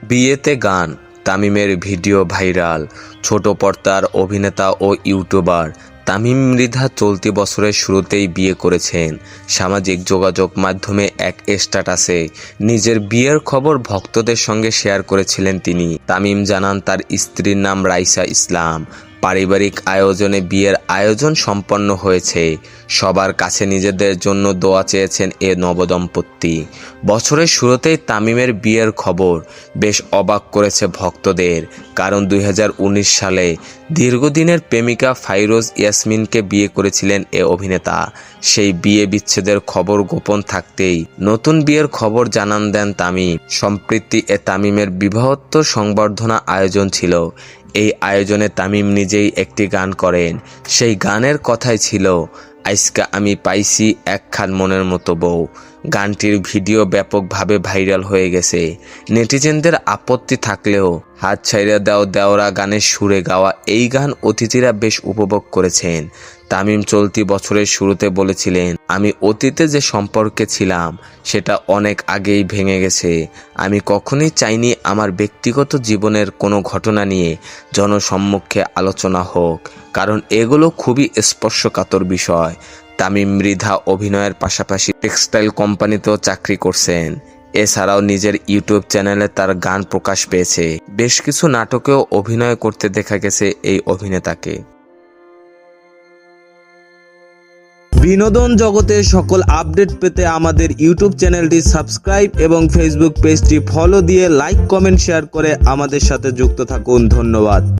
বিয়েতে গান, তামিমের ভিডিও ভাইরাল। ছোট পর্দার অভিনেতা ও ইউটিউবার তামিম মৃধা চলতি বছরের শুরুতেই বিয়ে করেছেন। সামাজিক যোগাযোগ মাধ্যমে এক স্ট্যাটাসে নিজের বিয়ের খবর ভক্তদের সঙ্গে শেয়ার করেছিলেন তিনি। তামিম জানান তার স্ত্রীর নাম রাইসা ইসলাম। পারিবারিক আয়োজনে বিয়ের আয়োজন সম্পন্ন হয়েছে। সবার কাছে নিজেদের জন্য দোয়া চেয়েছেন এ নবদম্পতি। বছরের শুরুতেই তামিমের বিয়ের খবর বেশ অবাক করেছে ভক্তদের, কারণ 2019 সালে দীর্ঘদিনের প্রেমিকা ফাইরোজ ইয়াসমিনকে বিয়ে করেছিলেন এ অভিনেতা। সেই বিয়ে বিচ্ছেদের খবর গোপন থাকতেই নতুন বিয়ের খবর জানান দেন তামিম। সম্প্রতি তামিমের বিবাহোত্তর সংবর্ধনা আয়োজন ছিল। এই আয়োজনে তামিম নিজেই একটি গান করেন। সেই গানের কথাই ছিল, আজকা আমি পাইছি একখান মনের মতো বউ। গানটির ভিডিও ব্যাপকভাবে ভাইরাল হয়ে গেছে। নেটিজেনদের আপত্তি থাকলেও হাত ছাইড়া দাও দেওরা গানের সুরে গাওয়া এই গান অতিথিরা বেশ উপভোগ করেছেন। তামিম চলতি বছরের শুরুতে বলেছিলেন, আমি অতীতে যে সম্পর্কে ছিলাম সেটা অনেক আগেই ভেঙে গেছে। আমি কখনোই চাইনি আমার ব্যক্তিগত জীবনের কোনো ঘটনা নিয়ে জনসম্মুখে আলোচনা হোক, কারণ এগুলো খুবই স্পর্শকাতর বিষয়। তামিম মৃধা অভিনয়ের পাশাপাশি টেক্সটাইল কোম্পানিতেও চাকরি করছেন। এছাড়াও নিজের ইউটিউব চ্যানেলে তার গান প্রকাশ পেয়েছে। বেশ কিছু নাটকেও অভিনয় করতে দেখা গেছে এই অভিনেতাকে। বিনোদন জগতের সকল আপডেট পেতে আমাদের ইউটিউব চ্যানেলটি সাবস্ক্রাইব এবং ফেসবুক পেজটি ফলো দিয়ে লাইক, কমেন্ট, শেয়ার করে আমাদের সাথে যুক্ত থাকুন। ধন্যবাদ।